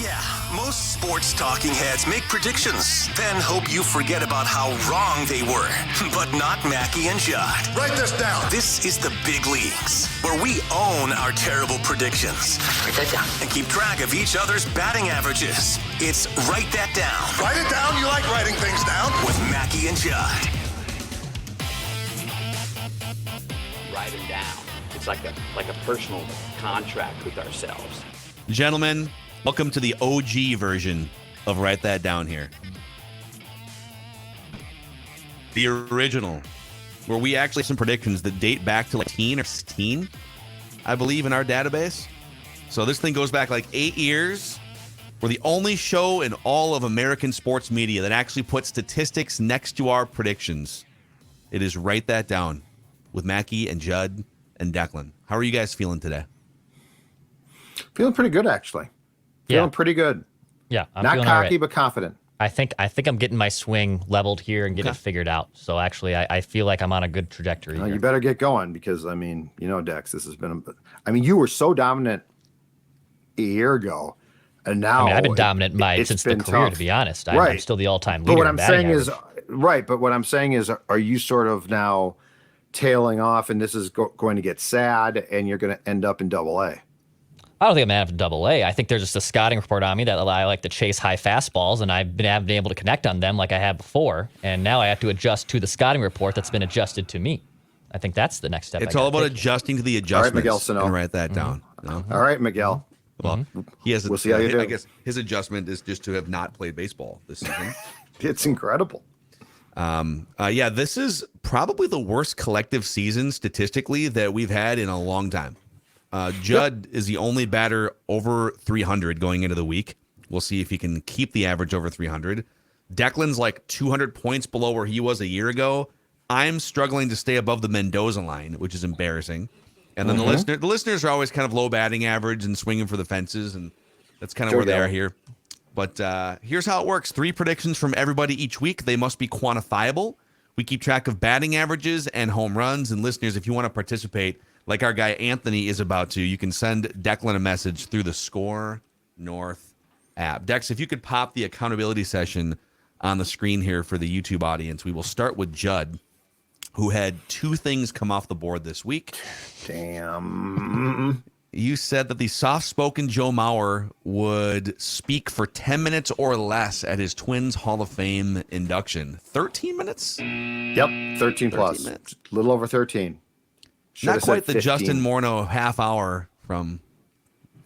Yeah, most sports talking heads make predictions, then hope you forget about how wrong they were. But not Mackey and Judd. Write this down. This is the big leagues, where we own our terrible predictions. Write that down. And keep track of each other's batting averages. It's Write That Down. Write it down. You like writing things down. With Mackey and Judd. Write them down. It's like a personal contract with ourselves. Gentlemen, welcome to the OG version of Write That Down here. The original, where we actually have some predictions that date back to like 10 or 16, I believe, in our database. So this thing goes back like 8 years. We're the only show in all of American sports media that actually puts statistics next to our predictions. It is Write That Down with Mackey and Judd and Declan. How are you guys feeling today? Feeling pretty good, actually. Feeling pretty good. Yeah, I'm not feeling cocky, all right. but confident. I think I'm getting my swing leveled here and getting it figured out. So actually, I feel like I'm on a good trajectory. You better get going because, I mean, Dex, this has been you were so dominant a year ago, and now I've been dominant since the career, to be honest. I'm still the all-time leader. But what I'm saying is, but what I'm saying is, are you sort of now tailing off, and this is going to get sad, and you're going to end up in Double-A? I don't think I'm going to have Double-A. I think there's just a scouting report on me that I like to chase high fastballs, and haven't been able to connect on them like I have before. And now I have to adjust to the scouting report that's been adjusted to me. I think that's the next step. It's all about adjusting to the adjustments. All right, Miguel Sano. And write that down. No? All right, Miguel. Well, he has. We'll see how you do. I guess his adjustment is just to have not played baseball this season. It's incredible. This is probably the worst collective season statistically that we've had in a long time. Judd is the only batter over 300 going into the week. We'll see if he can keep the average over 300. Declan's like 200 points below where he was a year ago. I'm struggling to stay above the Mendoza line, which is embarrassing. And then the listeners are always kind of low batting average and swinging for the fences, and that's kind of where they are here. But here's how it works. 3 predictions from everybody each week. They must be quantifiable. We keep track of batting averages and home runs. And listeners, if you want to participate, like our guy Anthony is about to, you can send Declan a message through the Score North app. Dex, if you could pop the accountability session on the screen here for the YouTube audience, we will start with Judd, who had 2 things come off the board this week. Damn. You said that the soft-spoken Joe Mauer would speak for 10 minutes or less at his Twins Hall of Fame induction. 13 minutes? Yep, 13 plus. Minutes. A little over 13. Not quite the Justin Morneau half hour from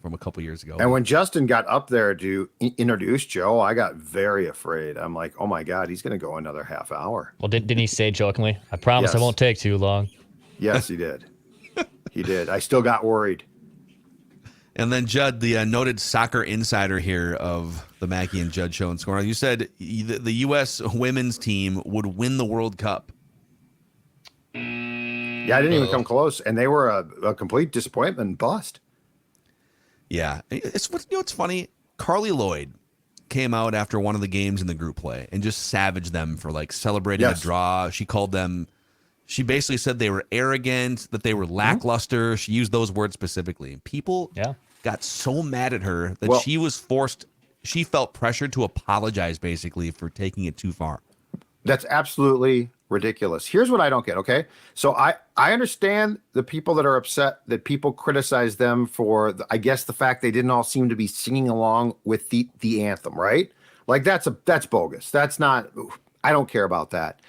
a couple years ago. And when Justin got up there to introduce Joe, I got very afraid. I'm like, oh my God, he's going to go another half hour. Well, didn't he say jokingly, I promise I won't take too long? Yes, he did. He did. I still got worried. And then Judd, the noted soccer insider here of the Mackey and Judd show and score, you said the U.S. women's team would win the World Cup. Yeah, I didn't even come close, and they were a complete disappointment and bust. Yeah, it's funny. Carly Lloyd came out after one of the games in the group play and just savaged them for like celebrating a draw. She called them. She basically said they were arrogant, that they were lackluster. She used those words specifically. People got so mad at her that she was forced. She felt pressured to apologize basically for taking it too far. That's absolutely ridiculous. Here's what I don't get, okay? So I understand the people that are upset that people criticize them for, I guess, the fact they didn't all seem to be singing along with the anthem, right? Like, that's bogus. That's not, I don't care about that.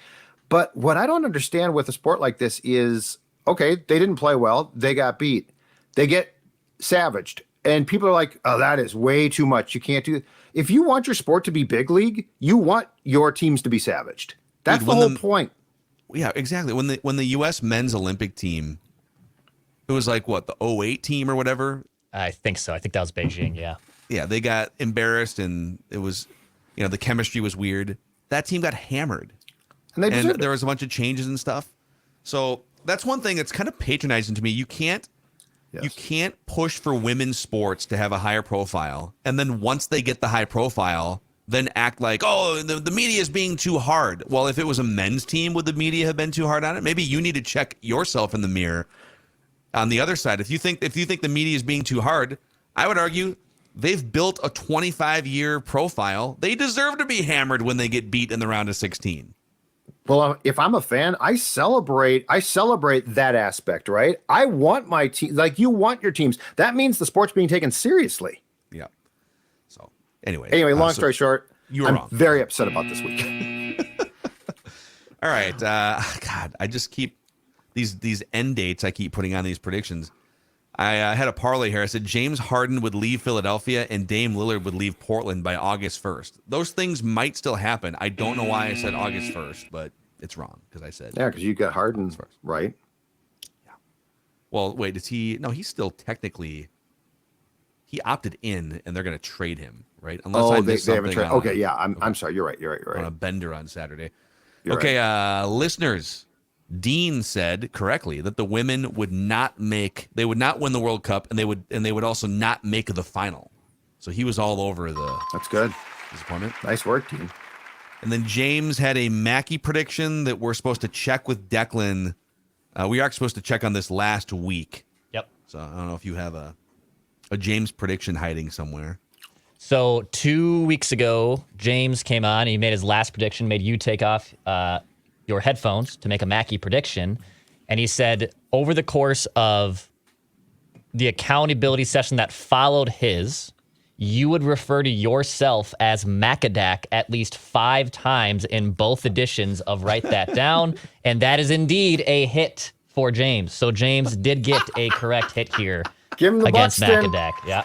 But what I don't understand with a sport like this is, okay, they didn't play well. They got beat. They get savaged. And people are like, oh, that is way too much. You can't do it. If you want your sport to be big league, you want your teams to be savaged. That's the whole point. Yeah, exactly. When the U.S. men's Olympic team, it was like, what, the 08 team or whatever? I think so. I think that was Beijing, yeah. Yeah, they got embarrassed, and it was, the chemistry was weird. That team got hammered. And there was a bunch of changes and stuff. So that's one thing that's kind of patronizing to me. You can't push for women's sports to have a higher profile, and then once they get the high profile, then act like, oh, the media is being too hard. Well, if it was a men's team, would the media have been too hard on it? Maybe you need to check yourself in the mirror. On the other side, if you think the media is being too hard, I would argue They've built a 25-year profile. They deserve to be hammered when they get beat in the round of 16. Well, if I'm a fan, I celebrate that aspect, right? I want my team, like you want your teams. That means the sport's being taken seriously. Yeah. So anyway, long story short, you were I'm wrong. very upset about this week. All right. God, I just keep these end dates I keep putting on these predictions. I had a parlay here. I said James Harden would leave Philadelphia and Dame Lillard would leave Portland by August 1st. Those things might still happen. I don't know why I said August 1st, but it's wrong because I said because you got Harden first, right? Yeah. Well, wait, is he? No, he's still technically. He opted in, and they're going to trade him, right? Unless they haven't traded. Okay, yeah, I'm sorry. You're right. On a bender on Saturday. You're okay, right. Listeners. Dean said correctly that the women would not win the World Cup, and they would also not make the final. So he was all over That's good. disappointment. Nice work, Dean. And then James had a Mackey prediction that we're supposed to check with Declan. We are supposed to check on this last week. Yep. So I don't know if you have a James prediction hiding somewhere. So 2 weeks ago, James came on. He made his last prediction, made you take off your headphones to make a Mackey prediction. And he said over the course of the accountability session that followed his, you would refer to yourself as Macadac at least 5 times in both editions of Write That Down. And that is indeed a hit for James. So James did get a correct hit here Give him the against Buxton. Macadac. Yeah.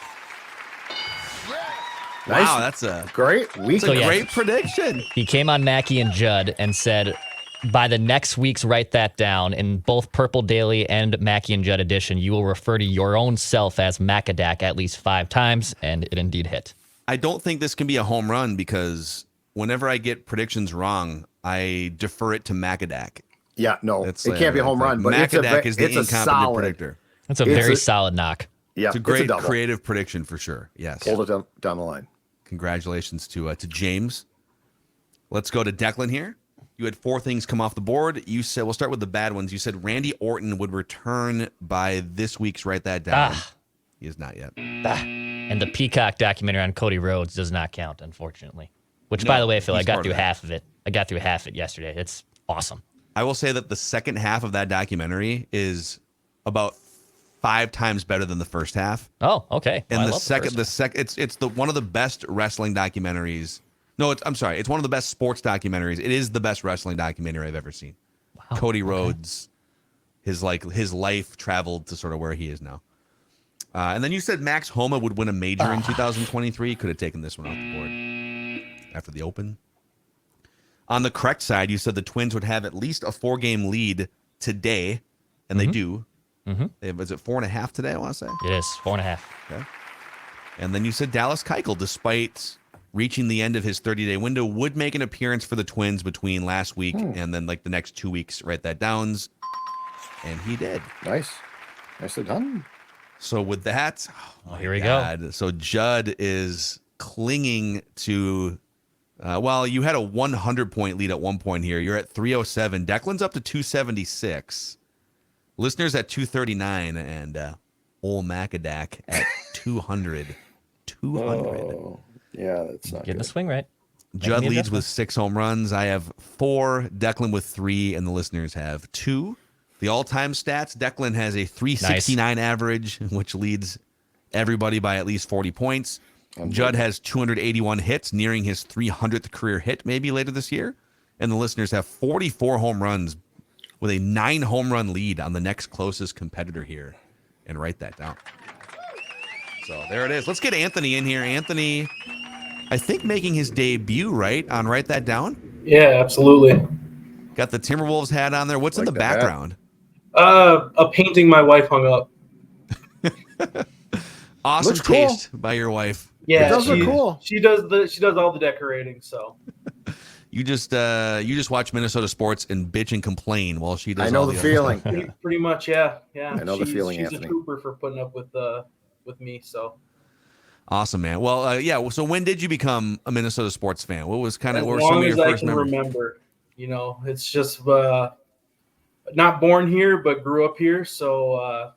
Nice. Wow, that's a Great week. So, yeah. great prediction. He came on Mackey and Judd and said, by the next week's Write That Down, in both Purple Daily and Mackey and Judd edition, you will refer to your own self as Macadac at least 5 times, and it indeed hit. I don't think this can be a home run because whenever I get predictions wrong, I defer it to Macadac. Yeah, no, it can't be a home run, but Macadac is the it's a incompetent solid predictor. That's a very solid knock. Yeah, It's a great double. creative prediction for sure. Yes. Hold it down the line. Congratulations to James. Let's go to Declan here. You had 4 things come off the board. You said we'll start with the bad ones. You said Randy Orton would return by this week's Write That Down. He is not yet. And the Peacock documentary on Cody Rhodes does not count, unfortunately. Which, by the way, Phil, I got through half of it. I got through half of it yesterday. It's awesome. I will say that the second half of that documentary is about 5 times better than the first half. Oh, okay. And Well, the second, it's one of the best wrestling documentaries. No, it's one of the best sports documentaries. It is the best wrestling documentary I've ever seen. Wow, Cody Rhodes, his life traveled to sort of where he is now. And then you said Max Homa would win a major in 2023. Could have taken this one off the board after the Open. On the correct side, you said the Twins would have at least a 4-game lead today, and they do. Mm-hmm. Was it 4.5 today, I want to say? It is 4.5. Okay. And then you said Dallas Keuchel, despite reaching the end of his 30-day window, would make an appearance for the Twins between last week and then the next 2 weeks. Write that down. And he did. Nice. Nicely done. So with that, here we go. So Judd is clinging to, you had a 100-point lead at one point here. You're at 307. Declan's up to 276. Listeners at 239, and old Macadac at 200. 200. Oh, yeah, that's not Getting good. the swing right. Judd leads with 6 home runs. I have 4. Declan with 3, and the listeners have 2. The all-time stats, Declan has a 369 average, which leads everybody by at least 40 points. Judd has 281 hits, nearing his 300th career hit maybe later this year. And the listeners have 44 home runs with a 9-home-run lead on the next closest competitor here. And write that down. So there it is. Let's get Anthony in here. Anthony, I think making his debut, right, on Write That Down? Yeah, absolutely. Got the Timberwolves hat on there. What's in the background? A painting my wife hung up. Awesome Looks cool. taste by your wife. Yeah, It does look cool. She does all the decorating. So You just watch Minnesota sports and bitch and complain while she does. I know all the other feeling. pretty much, yeah. I know the feeling, She's Anthony. a trooper for putting up with me. So Awesome, man. Well, yeah. So when did you become a Minnesota sports fan? What was kind of as what were some long of as your I first can memories? remember, it's just not born here, but grew up here. So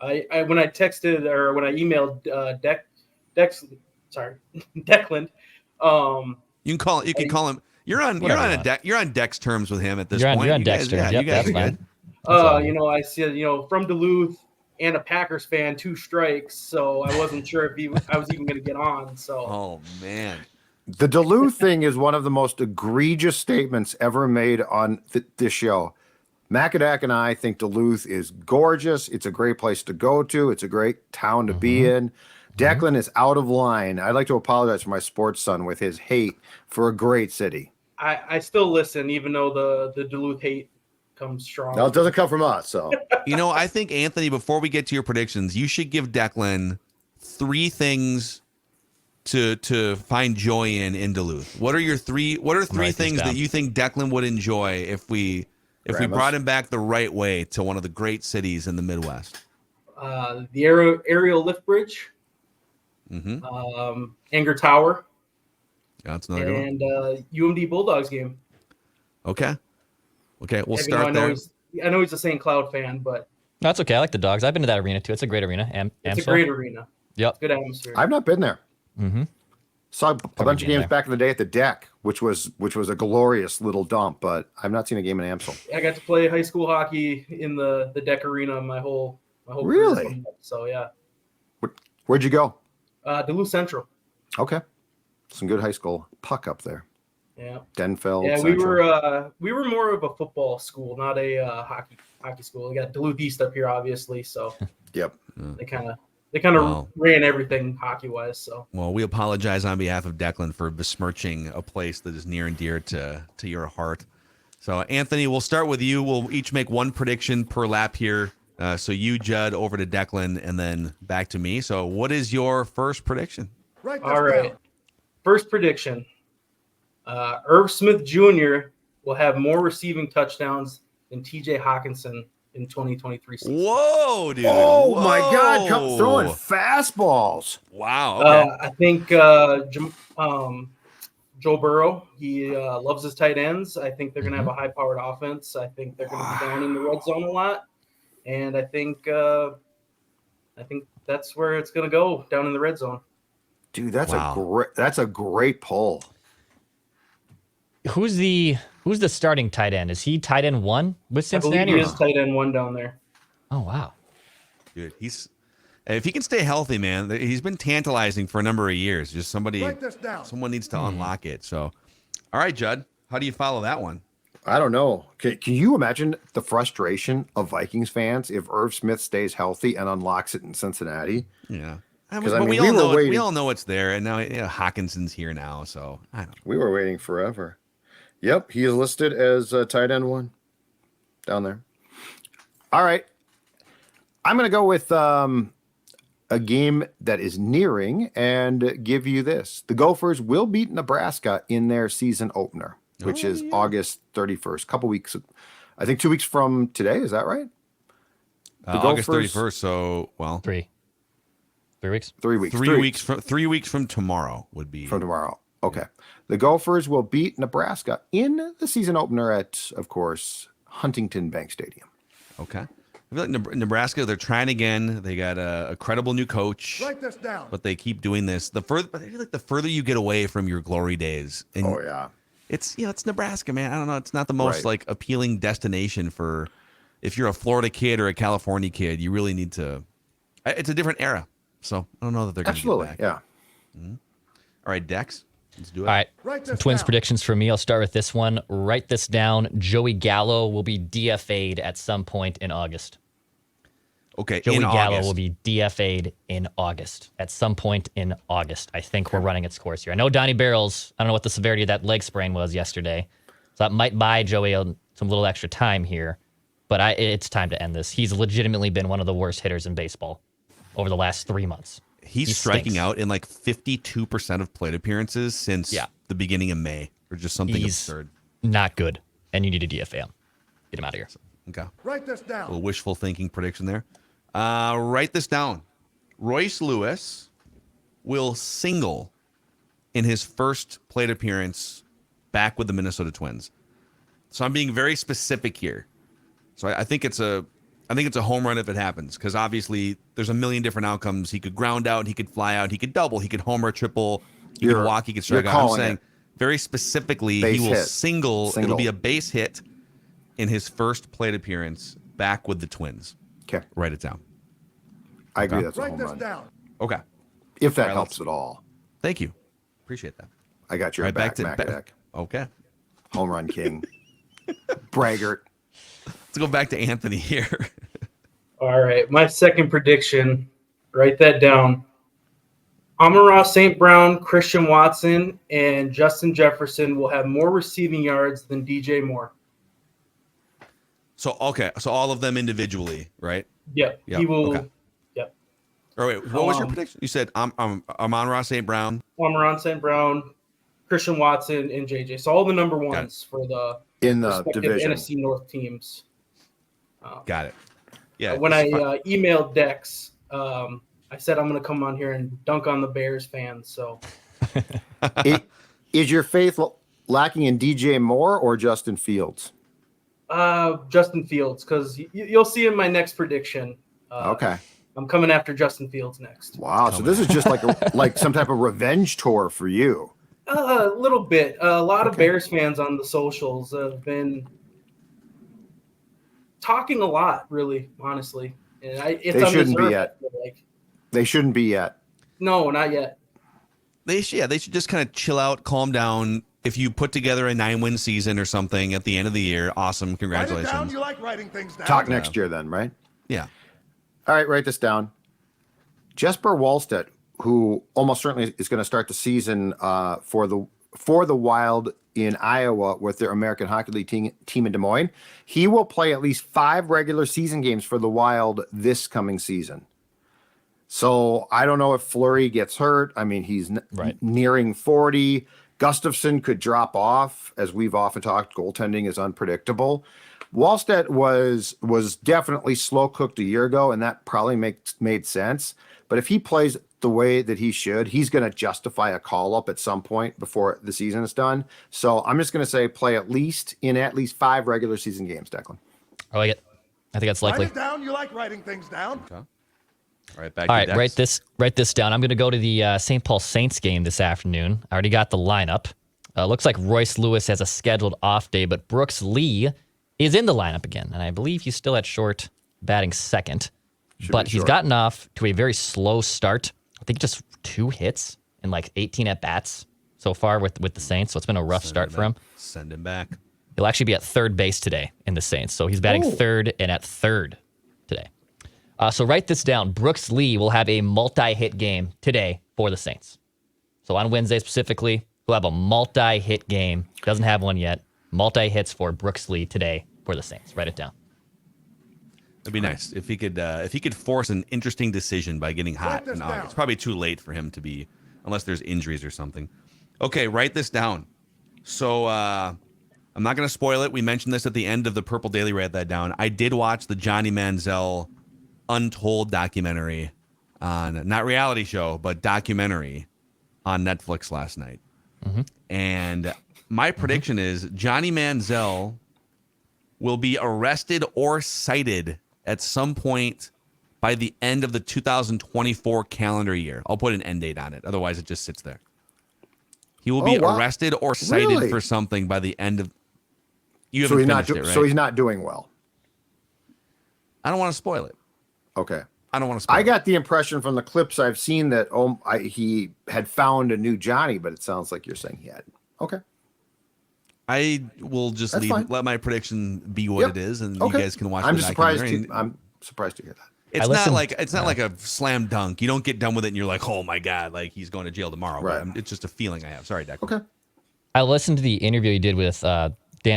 I when I texted or when I emailed Declan. You can call him. You're on Dex terms with him at this point. You're on You Dex guys, terms. yeah, Yep, you guys that's are fine. good. I said, from Duluth and a Packers fan, 2 strikes. So I wasn't sure if I was even going to get on. So. Oh man. The Duluth thing is one of the most egregious statements ever made on this show. Macadac and I think Duluth is gorgeous. It's a great place to go to. It's a great town to be in. Declan is out of line. I'd like to apologize for my sports son with his hate for a great city. I still listen, even though the Duluth hate comes strong. No, it doesn't come from us. So, I think, Anthony, before we get to your predictions, you should give Declan 3 things to find joy in Duluth. What are three things that you think Declan would enjoy if we brought him back the right way to one of the great cities in the Midwest? The aerial lift bridge, Anger Tower, That's another good one. and UMD Bulldogs game. Okay, we'll Even start though there. I know he's a St. Cloud fan, but That's okay. I like the Dogs. I've been to that arena too. It's a great arena. it's Amstel. a great arena. Yep. Good atmosphere. I've not been there. Saw a bunch of been games there. back in the day at the Deck, which was a glorious little dump, but I've not seen a game in Amstel. I got to play high school hockey in the Deck Arena my whole Really? career. So yeah, Where'd you go? Duluth Central. Okay. Some good high school puck up there. Yeah, Denfeld. yeah. Central. We were more of a football school, not a hockey school. We got Duluth East up here, obviously. So Yep. they kind of Wow. ran everything hockey wise. So Well, we apologize on behalf of Declan for besmirching a place that is near and dear to your heart. So, Anthony, we'll start with you. We'll each make one prediction per lap here. So you, Judd, over to Declan, and then back to me. So what is your first prediction? all right, first prediction: Irv Smith Jr. will have more receiving touchdowns than T.J. Hawkinson in 2023 season. Whoa, dude. Oh my God! Whoa. Throwing fastballs. Wow. Okay. I think Joe Burrow, he loves his tight ends. I think they're going to have a high-powered offense. I think they're going to be down in the red zone a lot, and I think that's where it's going to go, down in the red zone. Dude, that's Wow. a great pull. Who's the starting tight end? Is he tight end 1 with I believe Cincinnati? he or- is tight end 1 down there. Oh wow. Dude, if he can stay healthy, man, he's been tantalizing for a number of years. Just someone needs to unlock it. So, all right, Judd, how do you follow that one? I don't know. Can you imagine the frustration of Vikings fans if Irv Smith stays healthy and unlocks it in Cincinnati? Yeah. 'Cause, But we we all were know waiting. we all know it's there, and now Hawkinson's here now. So I don't know. We were waiting forever. Yep, he is listed as tight end 1 down there. All right. I'm going to go with a game that is nearing and give you this. The Gophers will beat Nebraska in their season opener, which is August 31st. Couple weeks, I think 2 weeks from today. Is that right? August Gophers- 31st. So 3 weeks. 3 weeks. 3 weeks from tomorrow would be From tomorrow. Okay. The Gophers will beat Nebraska in the season opener at, of course, Huntington Bank Stadium. Okay. I feel like Nebraska, they're trying again. They got a credible new coach. Write this down. But they keep doing this. But I feel like the further you get away from your glory days, and Oh, yeah. it's it's Nebraska, man. I don't know. It's not the most Right. like appealing destination for if you're a Florida kid or a California kid. You really need to. It's a different era, so I don't know that they're going to Absolutely. get back. Yeah. All right, Dex, let's do it. All right. Write Some this Twins down. predictions for me. I'll start with this one. Write this down. Joey Gallo will be DFA'd at some point in August. Okay, Joey in Gallo August. will be DFA'd in August. At some point in August. I think we're running its course here. I know Donnie Barrels, I don't know what the severity of that leg sprain was yesterday. So that might buy Joey some little extra time here. But it's time to end this. He's legitimately been one of the worst hitters in baseball over the last 3 months. He's He striking stinks. out in like 52% of plate appearances since the beginning of May, or just something He's absurd. not good. And you need to DFA him. Get him out of here. Okay. Write this A down. little wishful thinking prediction there. Write this down. Royce Lewis will single in his first plate appearance back with the Minnesota Twins. So I'm being very specific here. So I think it's a I think it's a home run if it happens, because obviously there's a million different outcomes. He could ground out, he could fly out, he could double, he could homer, triple, he could walk, he could strike out. I'm saying very specifically, he will single. It'll be a base hit in his first plate appearance back with the Twins. Okay. Write it down. I agree. That's a home run. Down. Okay. If that helps at all. Thank you. Appreciate that. I got your back to back. Okay. Home run king. Braggart. Let's go back to Anthony here. All right. My second prediction, write that down. Amon-Ra St. Brown, Christian Watson, and Justin Jefferson will have more receiving yards than DJ Moore. So, okay. So all of them individually, right? Yep. He will. Okay. Yep. Or wait, what was your prediction? You said Amon-Ra St. Brown. Amon-Ra St. Brown, Christian Watson, and JJ. So all the number ones for the division NFC North teams. Got it. Yeah. When I emailed Dex, I said I'm going to come on here and dunk on the Bears fans. So, is your faith lacking in DJ Moore or Justin Fields? Justin Fields, because you'll see in my next prediction. Okay. I'm coming after Justin Fields next. Wow. So this is just like some type of revenge tour for you. A little bit. A lot of Bears fans on the socials have been talking a lot, really, honestly. And they shouldn't be yet. They shouldn't be yet. No, not yet. They should just kind of chill out, calm down. If you put together a 9-win season or something at the end of the year, awesome. Congratulations. Write it down. You like writing things down. Talk next year then, right? Yeah. All right, write this down. Jesper Wallstedt, who almost certainly is going to start the season for the Wild in Iowa with their American Hockey League team in Des Moines. He will play at least 5 regular season games for the Wild this coming season. So I don't know if Fleury gets hurt. I mean, he's nearing 40. Gustafson could drop off, as we've often talked. Goaltending is unpredictable. Wallstedt was definitely slow cooked a year ago, and that probably made sense. But if he plays the way that he should, he's going to justify a call up at some point before the season is done. So I'm just going to say play at least 5 regular season games, Declan. I like it. I think that's likely. Write it down. You like writing things down. Okay. All right, back All to right, Dex. write this down. I'm going to go to the St. Paul Saints game this afternoon. I already got the lineup. Looks like Royce Lewis has a scheduled off day, but Brooks Lee is in the lineup again, and I believe he's still at short, batting second. But he's gotten off to a very slow start. I think just 2 hits and like 18 at-bats so far with the Saints, so it's been a rough start for him. Send him back. He'll actually be at third base today in the Saints, so he's batting third and at third today. So write this down. Brooks Lee will have a multi-hit game today for the Saints. So on Wednesday specifically, he'll have a multi-hit game. Doesn't have one yet. Multi-hits for Brooks Lee today for the Saints. Write it down. It'd be nice if he could force an interesting decision by getting hot in August. It's probably too late for him to be, unless there's injuries or something. Okay, write this down. So I'm not going to spoil it. We mentioned this at the end of the Purple Daily. Write that down. I did watch the Johnny Manziel Untold documentary on, not reality show, but documentary on Netflix last night. Mm-hmm. And my prediction is Johnny Manziel will be arrested or cited at some point by the end of the 2024 calendar year. I'll put an end date on it. Otherwise, it just sits there. He will be arrested or cited for something by the end of. You haven't finished it, right? So he's not doing well. I don't want to spoil it. Okay. I don't want to spoil I got the impression from the clips I've seen that he had found a new Johnny, but it sounds like you're saying he hadn't. Okay. I will just let my prediction be what it is, and you guys can watch. I'm surprised to hear that. It's not like a slam dunk. You don't get done with it and you're like, oh my god, like he's going to jail tomorrow. Right. It's just a feeling I have. Sorry, Deck. Okay. I listened to the interview you did with Dan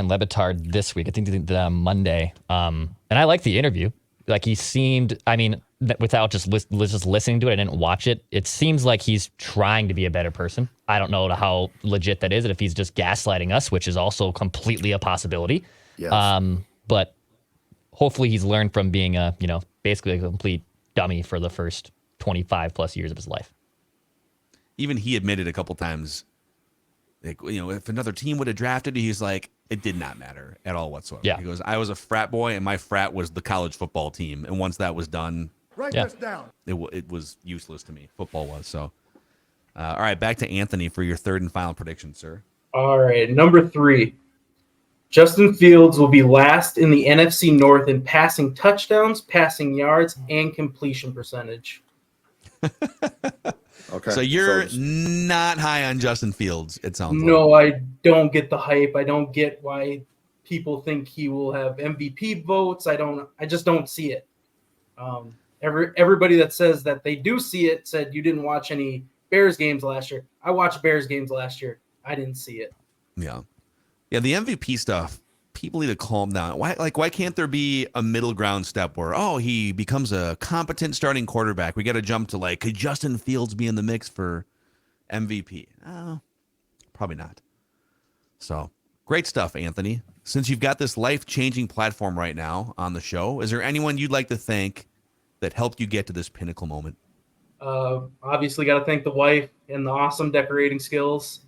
Lebitard this week. I think Monday. And I liked the interview. Like he seemed, I mean, without just listening to it, I didn't watch it. It seems like he's trying to be a better person. I don't know how legit that is, and if he's just gaslighting us, which is also completely a possibility. Yes. But hopefully he's learned from being basically a complete dummy for the first 25 plus years of his life. Even he admitted a couple times, like, if another team would have drafted, he's like, it did not matter at all whatsoever. Yeah. He goes, I was a frat boy, and my frat was the college football team. And once that was done, Write this down. it was useless to me. Football was. So, all right, back to Anthony for your third and final prediction, sir. All right, number 3. Justin Fields will be last in the NFC North in passing touchdowns, passing yards, and completion percentage. Okay. So you're not high on Justin Fields, it sounds like. No, I don't get the hype. I don't get why people think he will have MVP votes. I just don't see it. Everybody that says that they do see it said you didn't watch any Bears games last year. I watched Bears games last year. I didn't see it. Yeah. Yeah, the MVP stuff, people need to calm down. Why can't there be a middle ground step where, he becomes a competent starting quarterback? We got to jump to could Justin Fields be in the mix for MVP? Probably not. So, great stuff, Anthony. Since you've got this life-changing platform right now on the show, is there anyone you'd like to thank that helped you get to this pinnacle moment? Obviously got to thank the wife and the awesome decorating skills.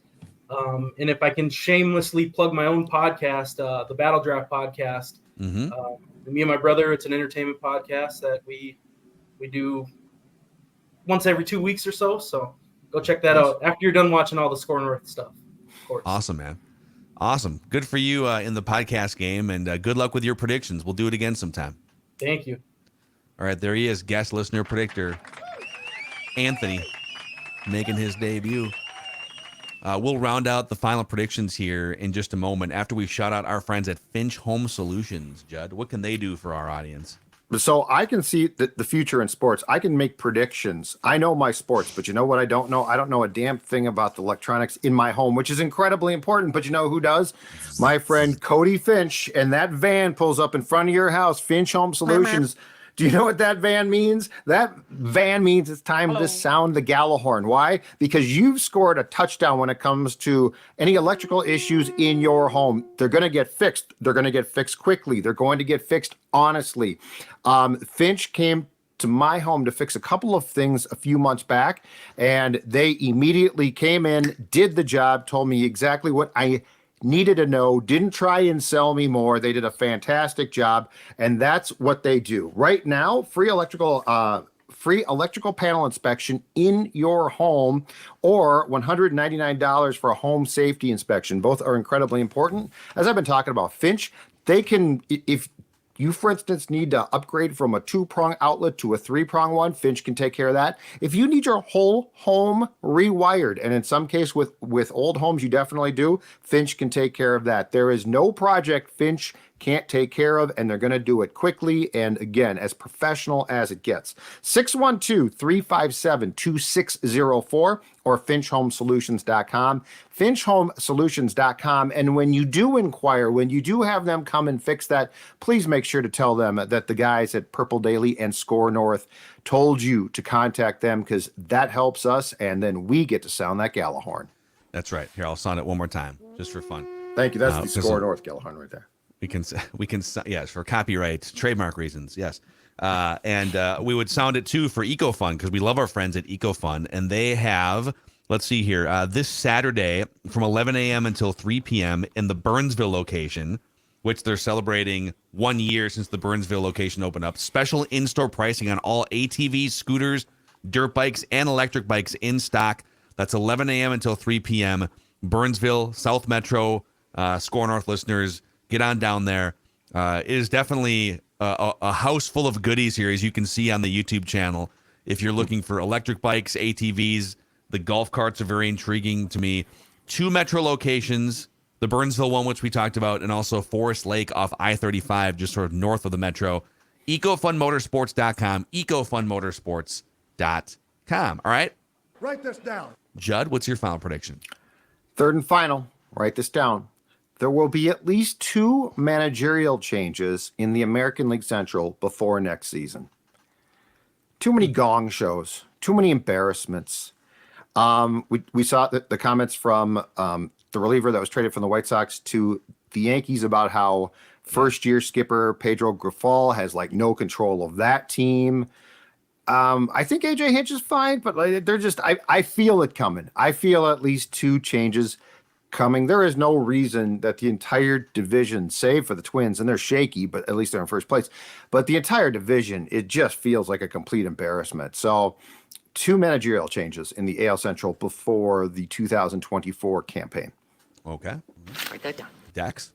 And if I can shamelessly plug my own podcast, the Battle Draft podcast, me and my brother, it's an entertainment podcast that we do once every 2 weeks or so. So go check that out after you're done watching all the Score North stuff. Of course. Awesome, man. Awesome. Good for you in the podcast game, and good luck with your predictions. We'll do it again sometime. Thank you. All right, there he is, guest listener predictor, Anthony, making his debut. We'll round out the final predictions here in just a moment after we shout out our friends at Finch Home Solutions. Judd, what can they do for our audience? So I can see the future in sports. I can make predictions. I know my sports, but you know what I don't know? I don't know a damn thing about the electronics in my home, which is incredibly important. But you know who does? My friend Cody Finch. And that van pulls up in front of your house, Finch Home Solutions. Do you know what that van means? That van means it's time to sound the Gallahorn. Why? Because you've scored a touchdown when it comes to any electrical issues in your home. They're going to get fixed. They're going to get fixed quickly. They're going to get fixed honestly. Finch came to my home to fix a couple of things a few months back, and they immediately came in, did the job, told me exactly what I needed to know, didn't try and sell me more. They did a fantastic job, and that's what they do. Right now, free electrical panel inspection in your home, or $199 for a home safety inspection. Both are incredibly important. As I've been talking about, Finch, they can, if you, for instance, need to upgrade from a 2-prong outlet to a 3-prong one, Finch can take care of that. If you need your whole home rewired, and in some case with old homes you definitely do, Finch can take care of that. There is no project Finch can't take care of, and they're going to do it quickly and, again, as professional as it gets. 612-357-2604 or finchhomesolutions.com. finchhomesolutions.com. And when you do inquire, when you do have them come and fix that, please make sure to tell them that the guys at Purple Daily and Score North told you to contact them, because that helps us, and then we get to sound that Gallahorn. That's right. Here, I'll sound it one more time, just for fun. Thank you. That's the Score North Gallahorn right there. We can, yes, for copyright, trademark reasons, yes. And we would sound it too for EcoFun, because we love our friends at EcoFun, and they have, let's see here, this Saturday from 11 a.m. until 3 p.m. in the Burnsville location, which they're celebrating 1 year since the Burnsville location opened up. Special in-store pricing on all ATVs, scooters, dirt bikes, and electric bikes in stock. That's 11 a.m. until 3 p.m. Burnsville, South Metro, Score North listeners, get on down there. It is definitely a house full of goodies here, as you can see on the YouTube channel. If you're looking for electric bikes, ATVs, the golf carts are very intriguing to me. 2 metro locations, the Burnsville one, which we talked about, and also Forest Lake off I-35, just sort of north of the metro. EcoFunMotorsports.com, EcoFunMotorsports.com. All right? Write this down. Judd, what's your final prediction? Third and final, write this down. There will be at least 2 managerial changes in the American League Central before next season. Too many gong shows, too many embarrassments. We saw the comments from the reliever that was traded from the White Sox to the Yankees about how first-year skipper Pedro Grifol has no control of that team. I think AJ Hinch is fine, but they're just, I feel it coming. I feel at least 2 changes. coming. There is no reason that the entire division, save for the Twins, and they're shaky, but at least they're in first place. But the entire division, it just feels like a complete embarrassment. So 2 managerial changes in the AL Central before the 2024 campaign. Okay. Write that down. Dax.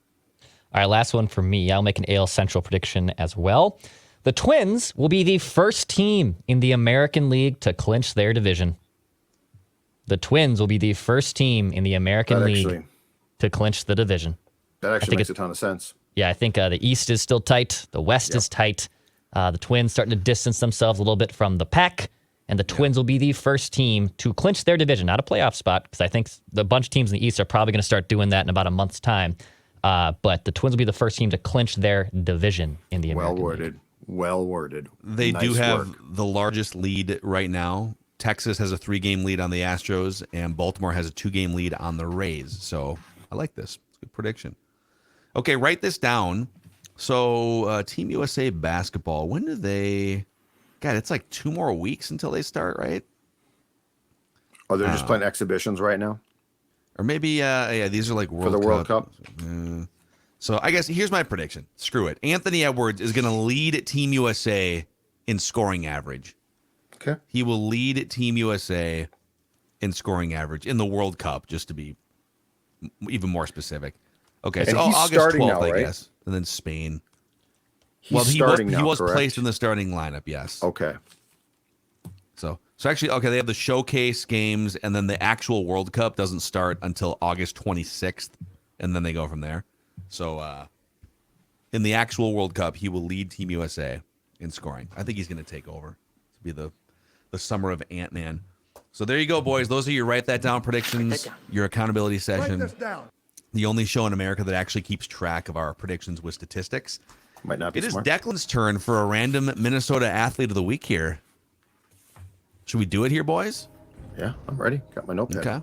All right, last one for me. I'll make an AL Central prediction as well. The Twins will be the first team in the American League to clinch their division. The Twins will be the first team in the American League to clinch the division. That actually makes a ton of sense. Yeah, I think the East is still tight. The West is tight. The Twins starting to distance themselves a little bit from the pack. And the Twins will be the first team to clinch their division, not a playoff spot, because I think the bunch of teams in the East are probably going to start doing that in about a month's time. But the Twins will be the first team to clinch their division in the American League. Well worded. They Nice do have work. the largest lead right now. Texas has a 3-game lead on the Astros, and Baltimore has a 2-game lead on the Rays. So I like this. It's a good prediction. Okay, write this down. So Team USA basketball, when do they... God, it's like 2 more weeks until they start, right? Oh, they're just playing exhibitions right now? Or maybe, these are like For the World Cup? So I guess here's my prediction. Screw it. Anthony Edwards is going to lead Team USA in scoring average. Okay. He will lead Team USA in scoring average in the World Cup, just to be even more specific. Okay, And so he's August starting 12th, now, I right? guess. And then Spain. He's starting now, he was correct? placed in the starting lineup, yes. Okay. So actually, okay, they have the showcase games, and then the actual World Cup doesn't start until August 26th, and then they go from there. So in the actual World Cup, he will lead Team USA in scoring. I think he's going to take over. It'll be the summer of Ant-Man. So there you go, boys. Those are your write that down predictions, your accountability Write session. this down. The only show in America that actually keeps track of our predictions with statistics. Might not be It is smart. Declan's turn for a random Minnesota athlete of the week here. Should we do it here, boys? Yeah, I'm ready. Got my notepad. Okay.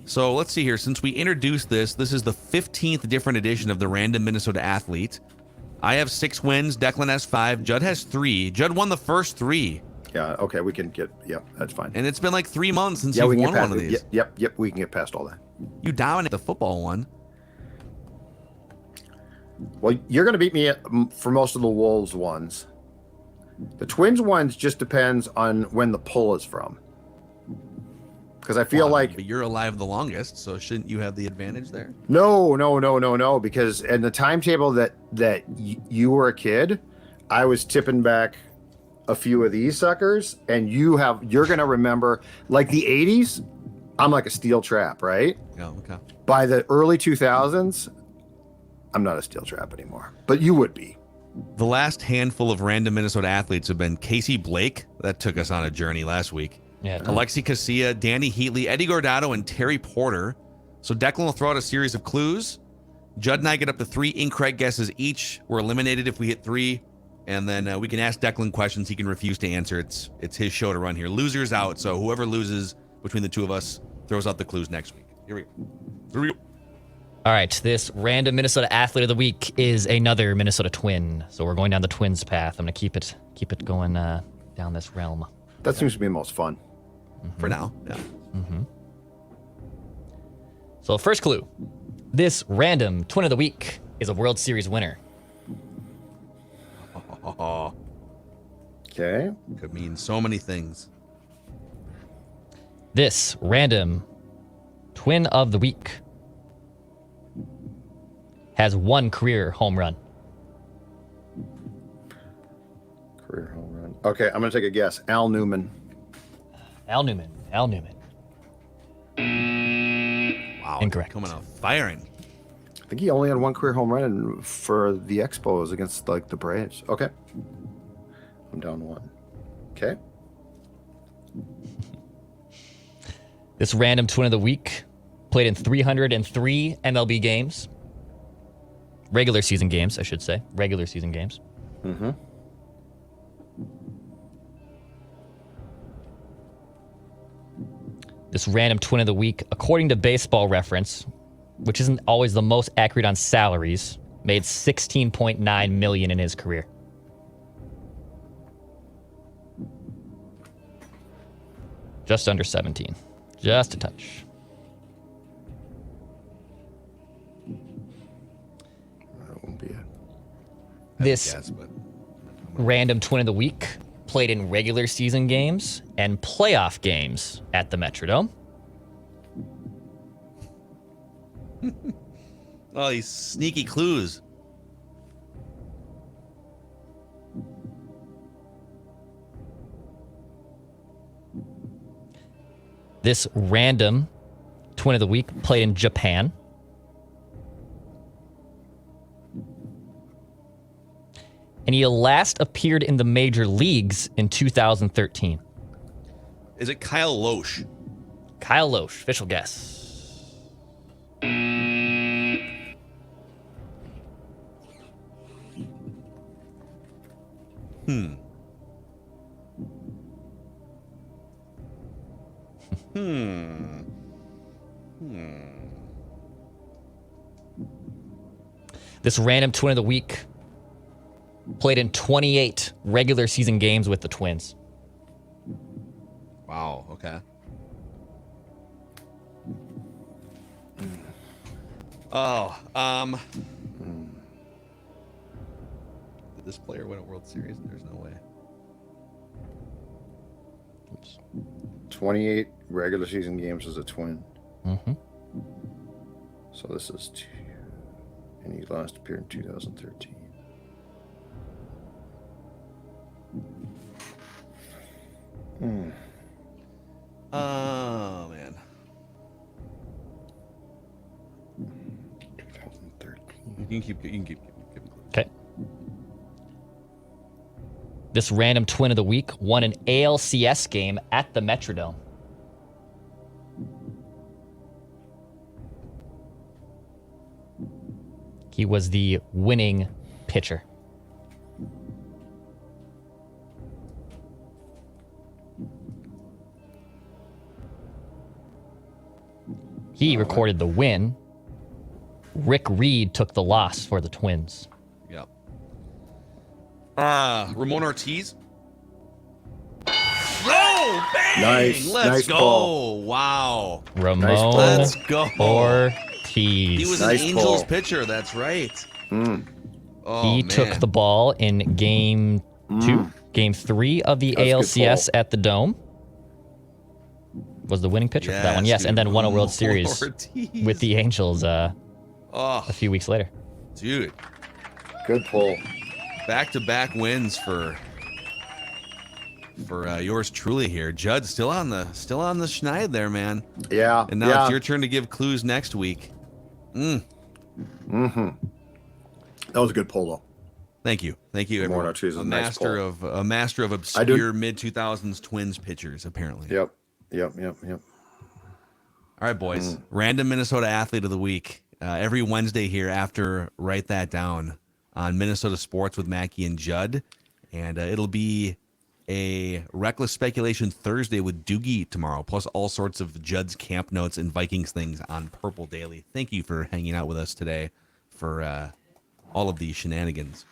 So let's see here. Since we introduced this is the 15th different edition of the random Minnesota athlete. I have 6 wins. Declan has 5. Judd has 3. Judd won the first 3. Yeah, okay, we can get, that's fine. And it's been like 3 months since we you've can won get past one of these. Yep, we can get past all that. You dominate the football one. Well, you're going to beat me for most of the Wolves ones. The Twins ones just depends on when the pull is from. Because I feel like... But you're alive the longest, so shouldn't you have the advantage there? No. Because in the timetable that you were a kid, I was tipping back a few of these suckers, and you're going to remember, like the 80s, I'm like a steel trap, right? Yeah, okay. By the early 2000s, I'm not a steel trap anymore, but you would be. The last handful of random Minnesota athletes have been Casey Blake. That took us on a journey last week. Yeah. Alexi Casilla, Danny Heatley, Eddie Gordado, and Terry Porter. So Declan will throw out a series of clues. Judd and I get up to 3 incorrect guesses each. We're eliminated if we hit 3. And then we can ask Declan questions he can refuse to answer. It's his show to run here. Loser's out. So whoever loses between the two of us throws out the clues next week. Here we go. All right, this random Minnesota athlete of the week is another Minnesota Twin. So we're going down the Twins path. I'm going to keep it going down this realm. That seems to be the most fun. For now. Yeah. So first clue. This random Twin of the week is a World Series winner. Okay. Could mean so many things. This random Twin of the week has 1 career home run. Career home run. Okay, I'm going to take a guess. Al Newman. Al Newman. Wow. Incorrect. Coming out firing. I think he only had 1 career home run for the Expos against like the Braves. Okay. I'm down 1. Okay. This random Twin of the week played in 303 MLB games. Regular season games, I should say. Regular season games. Mm-hmm. This random Twin of the week, according to Baseball Reference, which isn't always the most accurate on salaries, made $16.9 million in his career. Just under 17. Just a touch. This guess, but random twin of the week played in regular season games and playoff games at the Metrodome. oh, these sneaky clues. This random twin of the week played in Japan. And he last appeared in the major leagues in 2013. Is it Kyle Loesch? Kyle Loesch, official guess. This random twin of the week played in 28 regular season games with the Twins. Wow. Okay. Oh, did this player win a World Series? There's no way. 28 regular season games as a Twin. Mm-hmm. So this is 2. And he last appeared in 2013. Oh man. 2013. You can keep. Okay. This random twin of the week won an ALCS game at the Metrodome. He was the winning pitcher. He recorded the win. Rick Reed took the loss for the Twins. Yep. Ramon Ortiz. Oh, bang! Nice. Let's Nice go. ball. Wow. Ramon Let's go. Ortiz. He was Nice an Angels ball. pitcher. That's right. Oh, He man. took the ball in game 2, game 3 of the That's a good ALCS ball. at the Dome. Was the winning pitcher for that one, Yes, yes, dude. and then won a World Ramon Series Ortiz. with the Angels a Oh, few weeks later. dude. Good pull. Back-to-back wins for yours truly here. Judd still on the schneid there, man. Yeah. And now yeah. it's your turn to give clues next week. That was a good pull, though. Thank you, Ramon everyone. Ortiz is A a nice master pull. of obscure mid-2000s Twins pitchers, apparently. Yep. All right, boys. Random Minnesota athlete of the week. Every Wednesday here after Write That Down on Minnesota Sports with Mackey and Judd. And it'll be a Reckless Speculation Thursday with Doogie tomorrow, plus all sorts of Judd's camp notes and Vikings things on Purple Daily. Thank you for hanging out with us today for all of these shenanigans.